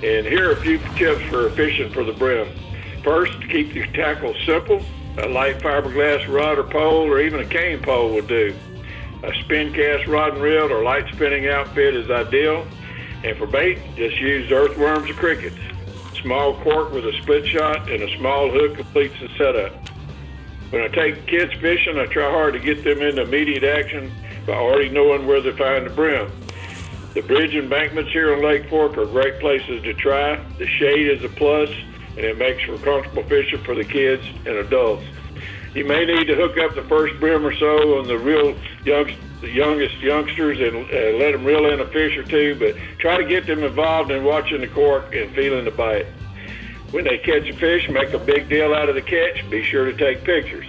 And here are a few tips for fishing for the brim. First, keep your tackle simple. A light fiberglass rod or pole, or even a cane pole will do. A spin cast rod and reel or light spinning outfit is ideal. And for bait, just use earthworms or crickets. Small cork with a split shot and a small hook completes the setup. When I take kids fishing, I try hard to get them into immediate action by already knowing where to find the brim. The bridge embankments here on Lake Fork are great places to try. The shade is a plus, and it makes for comfortable fishing for the kids and adults. You may need to hook up the first brim or so on the youngest youngsters and let them reel in a fish or two, but try to get them involved in watching the cork and feeling the bite. When they catch a fish, make a big deal out of the catch. Be sure to take pictures.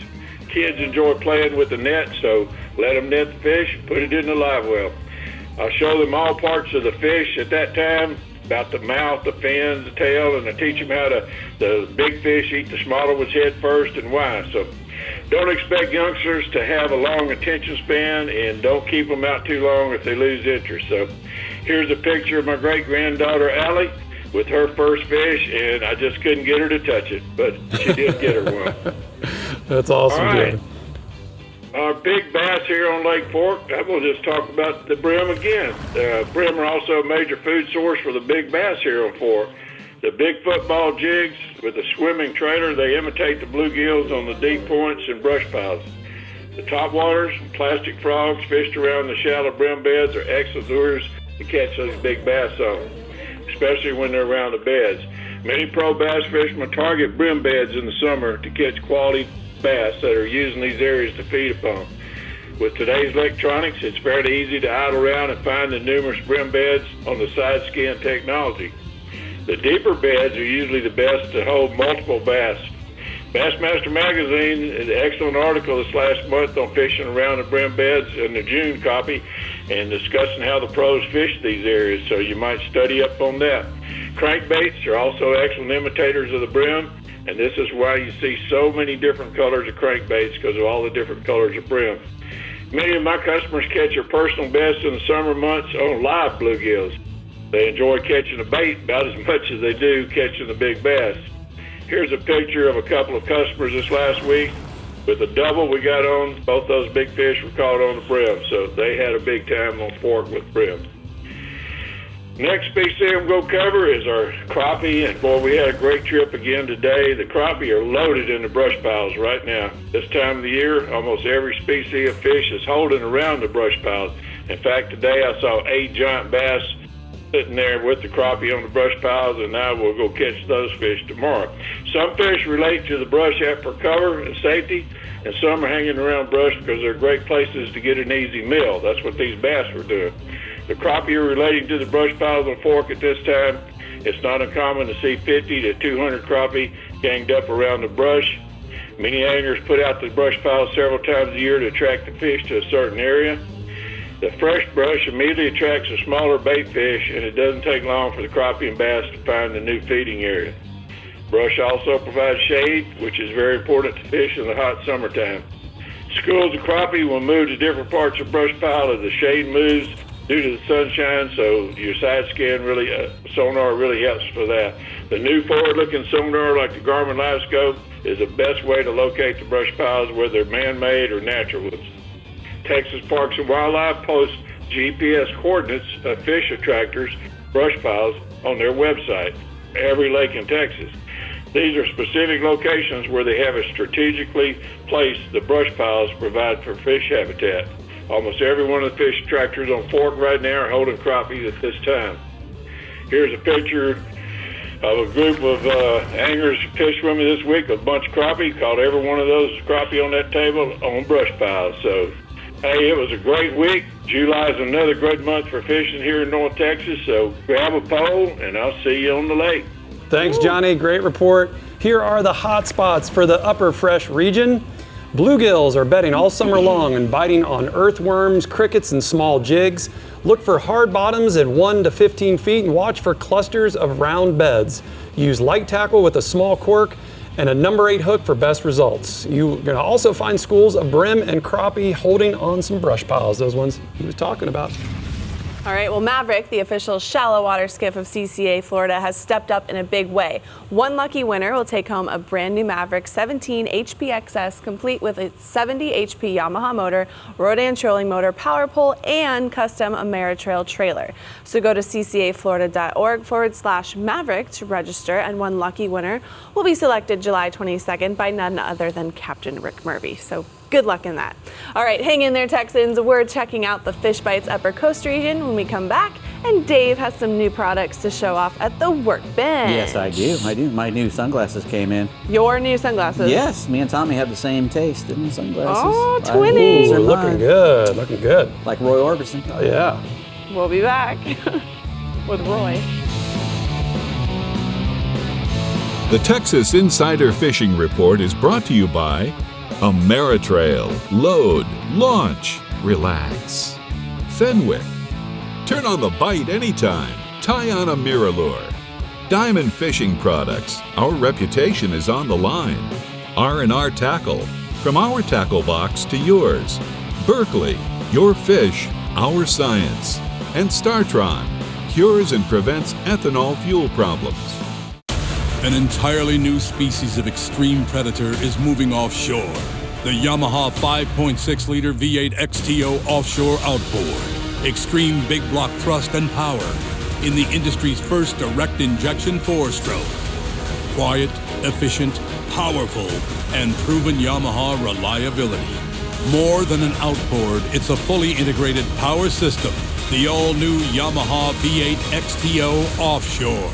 Kids enjoy playing with the net, so let them net the fish and put it in the live well. I'll show them all parts of the fish at that time, about the mouth, the fins, the tail, and I teach them how the big fish eat the smaller ones head first and why. So don't expect youngsters to have a long attention span, and don't keep them out too long if they lose interest. So here's a picture of my great-granddaughter Allie with her first fish, and I just couldn't get her to touch it, but she did get her one. That's awesome, all right. Jim. Our big bass here on Lake Fork, I will just talk about the brim again. Brim are also a major food source for the big bass here on Fork. The big football jigs with a swimming trailer, they imitate the bluegills on the deep points and brush piles. The topwaters, plastic frogs fished around the shallow brim beds are excellent lures to catch those big bass on, especially when they're around the beds. Many pro bass fishermen target brim beds in the summer to catch quality bass that are using these areas to feed upon. With today's electronics, it's fairly easy to idle around and find the numerous brim beds on the side scan technology. The deeper beds are usually the best to hold multiple bass. Bassmaster Magazine is an excellent article this last month on fishing around the brim beds in the June copy and discussing how the pros fish these areas, so you might study up on that. Crankbaits are also excellent imitators of the brim, and this is why you see so many different colors of crankbaits, because of all the different colors of brim. Many of my customers catch their personal best in the summer months on live bluegills. They enjoy catching the bait about as much as they do catching the big bass. Here's a picture of a couple of customers this last week. With a double we got on, both those big fish were caught on the brim, so they had a big time on Fork with brim. Next species I'm going to cover is our crappie, and boy, we had a great trip again today. The crappie are loaded in the brush piles right now. This time of the year, almost every species of fish is holding around the brush piles. In fact, today I saw 8 giant bass sitting there with the crappie on the brush piles, and now we'll go catch those fish tomorrow. Some fish relate to the brush for cover and safety, and some are hanging around brush because they're great places to get an easy meal. That's what these bass were doing. The crappie are relating to the brush piles on Fork at this time. It's not uncommon to see 50 to 200 crappie ganged up around the brush. Many anglers put out the brush piles several times a year to attract the fish to a certain area. The fresh brush immediately attracts a smaller bait fish, and it doesn't take long for the crappie and bass to find a new feeding area. Brush also provides shade, which is very important to fish in the hot summertime. Schools of crappie will move to different parts of brush pile as the shade moves due to the sunshine, so your side scan sonar really helps for that. The new forward-looking sonar like the GARMIN Live Scope is the best way to locate the brush piles, whether they're man-made or natural ones. Texas Parks and Wildlife posts GPS coordinates of fish attractors, brush piles, on their website, every lake in Texas. These are specific locations where they have strategically placed the brush piles to provide for fish habitat. Almost every one of the fish attractors on Fork right now are holding crappie at this time. Here's a picture of a group of anglers fished with me this week, a bunch of crappie, caught every one of those crappie on that table on brush piles. So, hey, it was a great week. July is another great month for fishing here in North Texas, so grab a pole and I'll see you on the lake. Thanks, Johnny. Great report. Here are the hot spots for the upper fresh region. Bluegills are bedding all summer long and biting on earthworms, crickets, and small jigs. Look for hard bottoms at 1 to 15 feet and watch for clusters of round beds. Use light tackle with a small cork and a number 8 hook for best results. You're going to also find schools of brim and crappie holding on some brush piles, those ones he was talking about. All right, well, Maverick, the official shallow water skiff of CCA Florida, has stepped up in a big way. One lucky winner will take home a brand new Maverick 17 HPXS, complete with a 70 HP Yamaha motor, Rodan trolling motor, power pole, and custom Ameritrail trailer. So go to ccaflorida.org/Maverick to register, and one lucky winner will be selected July 22nd by none other than Captain Rick Murphy. So good luck in that. All right, hang in there, Texans. We're checking out the FISHBITES Upper Coast region when we come back, and Dave has some new products to show off at the workbench. Yes, I do. My new sunglasses came in. Your new sunglasses? Yes, me and Tommy have the same taste in the sunglasses. Oh, twinning. Ooh, looking good, looking good. Like Roy Orbison. Oh, yeah. We'll be back with Roy. The Texas Insider Fishing Report is brought to you by Ameritrail. Load, launch, relax. Fenwick. Turn on the bite anytime. Tie on a Mirror. Diamond Fishing Products. Our reputation is on the line. R&R Tackle. From our tackle box to yours. Berkeley. Your fish, our science. And STARTRON. Cures and prevents ethanol fuel problems. An entirely new species of extreme predator is moving offshore. The Yamaha 5.6-liter V8 XTO offshore outboard. Extreme big block thrust and power in the industry's first direct injection 4-stroke. Quiet, efficient, powerful, and proven Yamaha reliability. More than an outboard, it's a fully integrated power system. The all-new Yamaha V8 XTO offshore.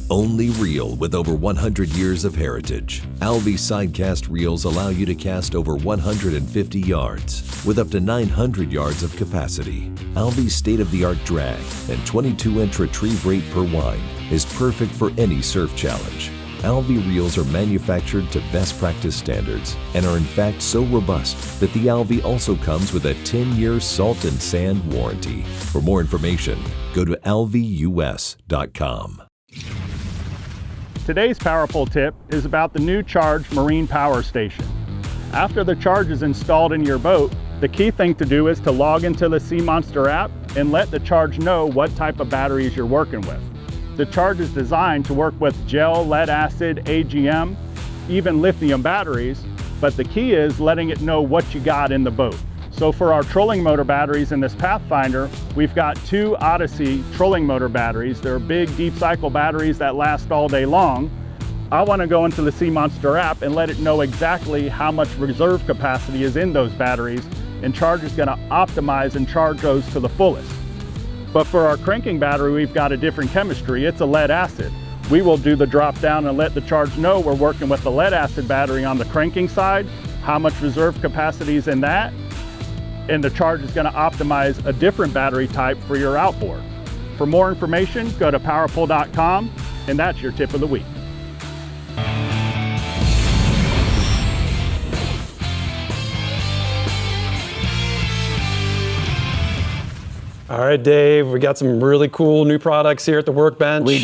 only reel with over 100 years of heritage. ALVEY sidecast reels allow you to cast over 150 yards with up to 900 yards of capacity. ALVEY's state-of-the-art drag and 22-inch retrieve rate per wind is perfect for any surf challenge. ALVEY reels are manufactured to best practice standards and are in fact so robust that the ALVEY also comes with a 10-year salt and sand warranty. For more information, go to alveus.com. Today's Powerful tip is about the new Charge Marine Power Station. After the Charge is installed in your boat, the key thing to do is to log into the Sea Monster app and let the Charge know what type of batteries you're working with. The Charge is designed to work with gel, lead acid, AGM, even lithium batteries, but the key is letting it know what you got in the boat. So for our trolling motor batteries in this Pathfinder, we've got 2 Odyssey trolling motor batteries. They're big, deep cycle batteries that last all day long. I want to go into the Sea Monster app and let it know exactly how much reserve capacity is in those batteries, and Charge is going to optimize and charge those to the fullest. But for our cranking battery, we've got a different chemistry. It's a lead acid. We will do the drop down and let the Charge know we're working with the lead acid battery on the cranking side, how much reserve capacity is in that, and the Charge is going to optimize a different battery type for your outboard. For more information, go to powerful.com, and that's your tip of the week. All right, Dave, we got some really cool new products here at the workbench. We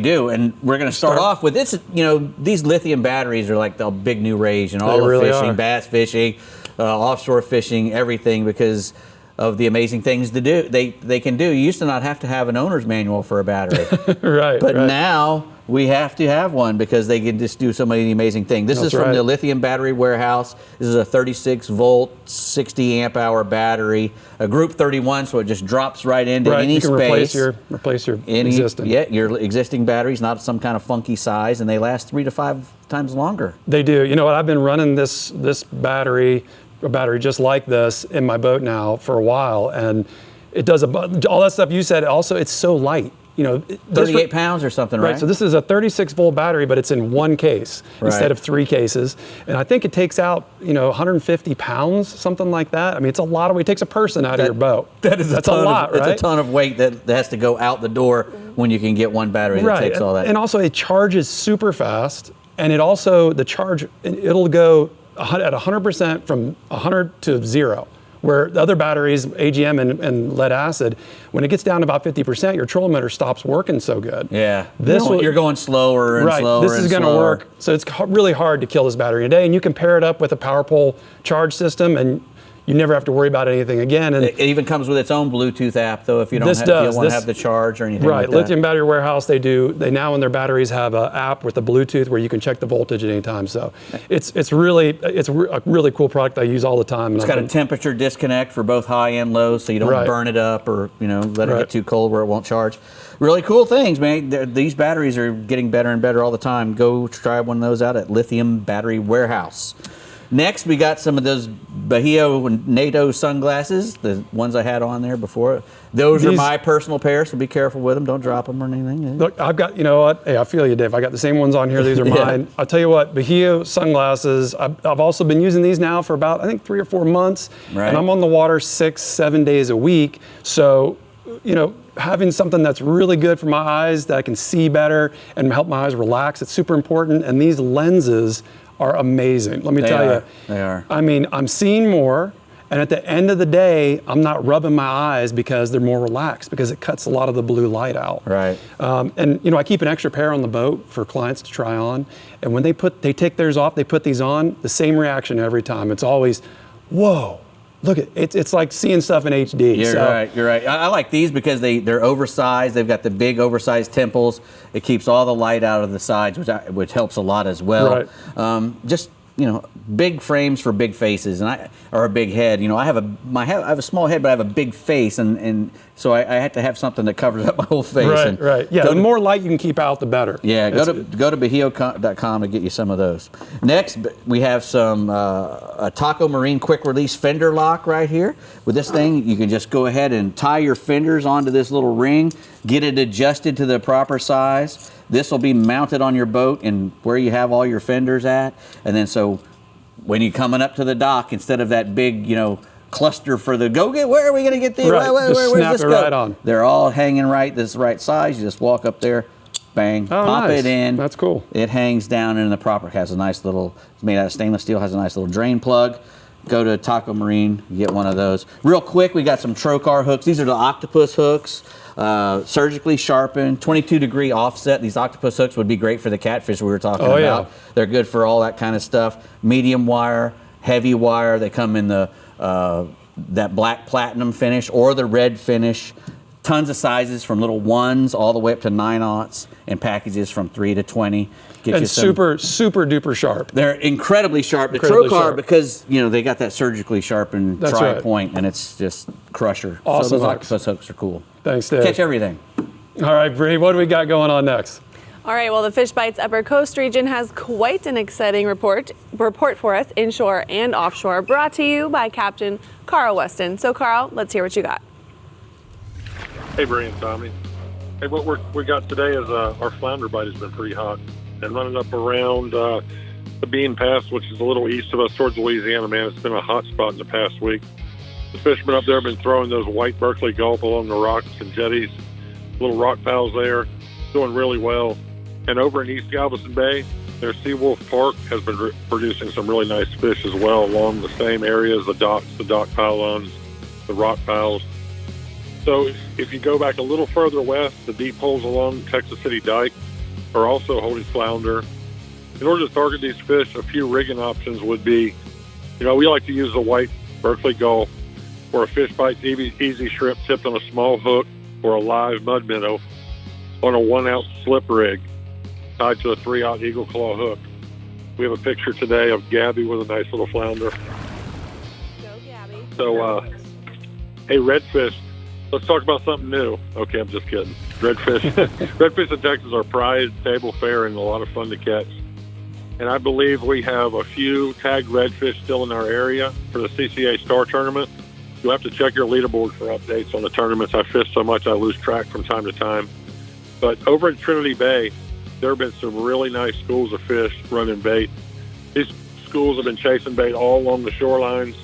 do, and we're going to start off with this. You know, these lithium batteries are like the big new rage in all of really fishing, are. bass fishing, offshore fishing, everything, because of the amazing things to do they can do. You used to not have to have an owner's manual for a battery, but now we have to have one because they can just do so many amazing things. This is from the Lithium Battery Warehouse. This is a 36 volt, 60 amp hour battery, a group 31, so it just drops right into any you can space. Replace your existing. Yeah, your existing batteries, not some kind of funky size, and they last 3 to 5 times longer. They do. You know what? I've been running this battery, a battery just like this, in my boat now for a while, and it does all that stuff you said. Also, it's so light. You know, 38 pounds or something, right? So this is a 36 volt battery, but it's in one case instead of 3 cases. And I think it takes out, 150 pounds, something like that. I mean, it's a lot of weight. It takes a person out of your boat. That's a lot, right? It's a ton of weight that has to go out the door when you can get one battery that takes all that. And also it charges super fast. And it also, it'll go at 100% from 100 to 0. Where the other batteries, AGM and lead acid, when it gets down to about 50%, your trolling motor stops working so good. Yeah, you're going slower and slower. This is going to work. So it's really hard to kill this battery in a day. And you can pair it up with a PowerPole charge system, and you never have to worry about anything again. And it even comes with its own Bluetooth app, though, if you don't want to have the charge or anything like that. Lithium Battery Warehouse, they now in their batteries have an app with the Bluetooth where you can check the voltage at any time. So it's a really cool product I use all the time. It's got a temperature disconnect for both high and low, so you don't burn it up or let it get too cold where it won't charge. Really cool things, man. These batteries are getting better and better all the time. Go try one of those out at Lithium Battery Warehouse. Next, we got some of those BEALLS NATO sunglasses, the ones I had on there before. Those are my personal pair, so be careful with them. Don't drop them or anything. Look, I've got, hey, I feel you, Dave. I got the same ones on here. These are mine. I'll tell you what, BEALLS sunglasses, I've also been using these now for about, I think, 3 or 4 months. Right. And I'm on the water 6-7 days a week. So, having something that's really good for my eyes, that I can see better and help my eyes relax, it's super important. And these lenses are amazing. Let me tell you. They are. I mean, I'm seeing more, and at the end of the day, I'm not rubbing my eyes because they're more relaxed, because it cuts a lot of the blue light out. Right. And I keep an extra pair on the boat for clients to try on, and when they take theirs off, they put these on, the same reaction every time. It's always, whoa. Look, it's like seeing stuff in HD. You're right. I like these because they're oversized. They've got the big oversized temples. It keeps all the light out of the sides, which helps a lot as well. Right. Just big frames for big faces, or a big head. I have a small head, but I have a big face, and so I had to have something that covers up my whole face. Right. Yeah. The more light you can keep out, the better. Yeah. Go to BEALLS.com to get you some of those. Next, we have some a Taco Marine quick release fender lock right here. With this thing, you can just go ahead and tie your fenders onto this little ring, get it adjusted to the proper size. This will be mounted on your boat and where you have all your fenders at. And then so when you're coming up to the dock, instead of that big, you know, cluster for the where are we going to get these? Right. Where's snap this it go? right on. They're all hanging this right size. You just walk up there, bang, pop nice. it in. That's cool. It hangs down in the proper. Has a nice little. It's made out of stainless steel. Has a nice little drain plug. Go to Taco Marine, get one of those. Real quick, we got some Trocar hooks. These are the octopus hooks, surgically sharpened, 22-degree offset. These octopus hooks would be great for the catfish we were talking about. Yeah. They're good for all that kind of stuff. Medium wire, heavy wire. They come in the that black platinum finish or the red finish. Tons of sizes from little 1s all the way up to 9/0 and packages from 3 to 20. And super duper sharp. They're incredibly sharp. The Trocar, because you know they got that surgically sharpened tri-point, and it's just crusher. Awesome. So those octopus hooks are cool. Thanks, Dave. Catch everything. All right, Brie, what do we got going on next? All right, well, the Fish Bites Upper Coast region has quite an exciting report for us, inshore and offshore, brought to you by Captain Carl Weston. So, Carl, let's hear what you got. Hey, Brie and Tommy. Hey, what we got today is our flounder bite has been pretty hot. And running up around the Bean Pass, which is a little east of us towards Louisiana, man, it's been a hot spot in the past week. The fishermen up there have been throwing those white Berkeley gulp along the rocks and jetties, little rock piles there, doing really well. And over in East Galveston Bay, their Seawolf Park has been producing some really nice fish as well along the same areas, the dock pylons, the rock piles. So if you go back a little further west, the deep holes along Texas City Dike are also holding flounder. In order to target these fish, a few rigging options would be, you know, we like to use the white Berkeley gulp or a Fish Bites easy shrimp tipped on a small hook or a live mud minnow on a 1-ounce slip rig tied to a 3-aught Eagle Claw hook. We have a picture today of Gabby with a nice little flounder. Go, Gabby. So, hey, redfish, let's talk about something new. Okay, I'm just kidding. Redfish. Redfish in Texas are prized, table fare, and a lot of fun to catch. And I believe we have a few tagged redfish still in our area for the CCA Star Tournament. You'll have to check your leaderboard for updates on the tournaments. I fish so much I lose track from time to time. But over in Trinity Bay, there have been some really nice schools of fish running bait. These schools have been chasing bait all along the shorelines.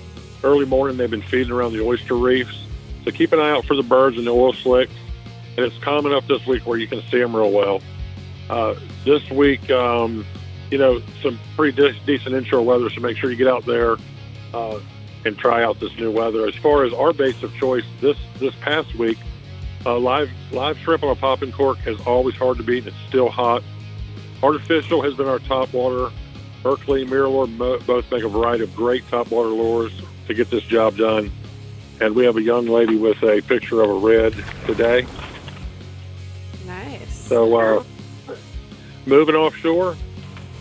Early morning, they've been feeding around the oyster reefs. So keep an eye out for the birds and the oil slicks. And it's calm enough this week where you can see them real well. This week, you know, some pretty decent inshore weather, so make sure you get out there and try out this new weather. As far as our baits of choice, this past week, live shrimp on a popping cork is always hard to beat, and it's still hot. Artificial has been our top water. Berkeley, Mirror both make a variety of great top water lures to get this job done. And we have a young lady with a picture of a red today. Nice. So moving offshore,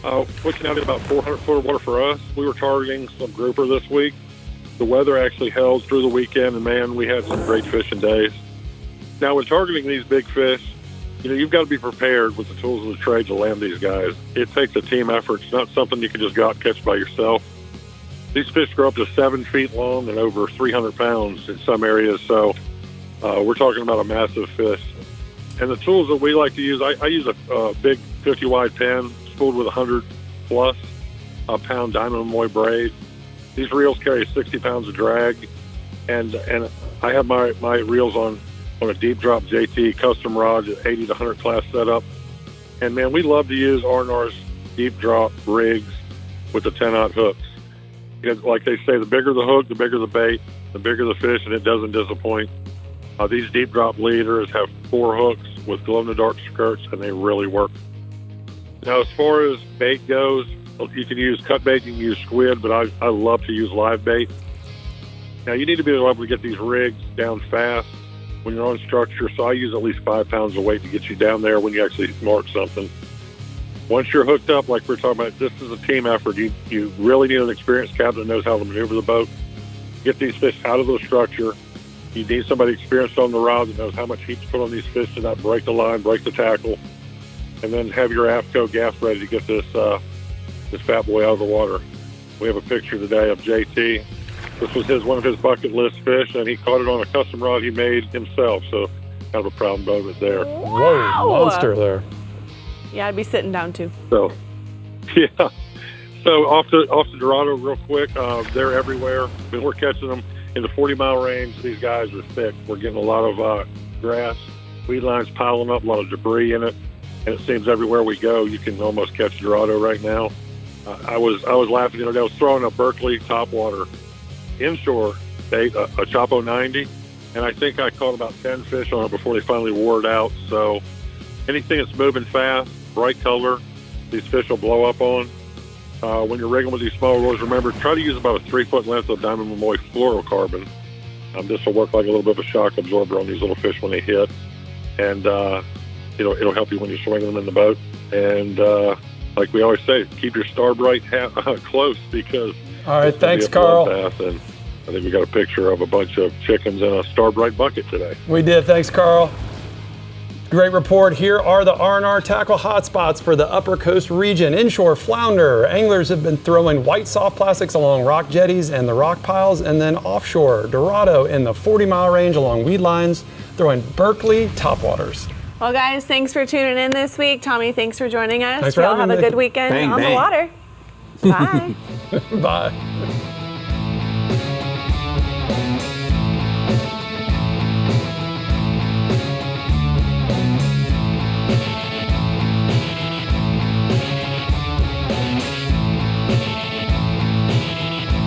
looking at about 400 foot of water for us. We were targeting some grouper this week. The weather actually held through the weekend, and man, we had some great fishing days. Now, when targeting these big fish, you know, you've got to be prepared with the tools of the trade to land these guys. It takes a team effort. It's not something you can just go out and catch by yourself. These fish grow up to 7 feet long and over 300 pounds in some areas, so we're talking about a massive fish. And the tools that we like to use, I use a big 50-wide pen spooled with 100-plus pound Diamond Moy braid. These reels carry 60 pounds of drag, and I have my reels on a deep drop JT custom rod at 80 to 100 class setup. And man, we love to use R&R's deep drop rigs with the 10-aught hooks. Like they say, the bigger the hook, the bigger the bait, the bigger the fish, and it doesn't disappoint. These deep drop leaders have 4 hooks with glow-in-the-dark skirts, and they really work. Now, as far as bait goes, you can use cut bait, you can use squid, but I love to use live bait. Now, you need to be able to get these rigs down fast when you're on structure, so I use at least 5 pounds of weight to get you down there when you actually mark something. Once you're hooked up, like we're talking about, this is a team effort. You really need an experienced captain that knows how to maneuver the boat, get these fish out of the structure. You need somebody experienced on the rod that knows how much heat to put on these fish to not break the line, break the tackle, and then have your AFCO gaff ready to get this fat boy out of the water. We have a picture today of JT. This was one of his bucket list fish, and he caught it on a custom rod he made himself, so kind of a proud moment there. Whoa, monster there. Yeah, I'd be sitting down too. So, yeah. So off to Dorado real quick. They're everywhere. I mean, we're catching them in the 40-mile range. These guys are thick. We're getting a lot of grass, weed lines piling up, a lot of debris in it, and it seems everywhere we go, you can almost catch Dorado right now. I was laughing the other day. I was throwing a Berkeley topwater inshore bait, a Chapo 90, and I think I caught about 10 fish on it before they finally wore it out. So anything that's moving fast, bright color, these fish will blow up on. When you're rigging with these small lures, remember, try to use about a 3-foot length of Diamond Mamoy fluorocarbon. This will work like a little bit of a shock absorber on these little fish when they hit, and it'll help you when you're swinging them in the boat. And like we always say, keep your Starbright hat close, because all right, thanks, Carl. And I think we got a picture of a bunch of chickens in a Starbright bucket today. We did. Thanks, Carl. Great report. Here are the R&R tackle hotspots for the Upper Coast region. Inshore flounder. Anglers have been throwing white soft plastics along rock jetties and the rock piles, and then offshore, Dorado in the 40-mile range along weed lines, throwing Berkeley topwaters. Well, guys, thanks for tuning in this week. Tommy, thanks for joining us. Thanks for Y'all having have a me. good weekend Bang, on bang. the water. Bye. Bye.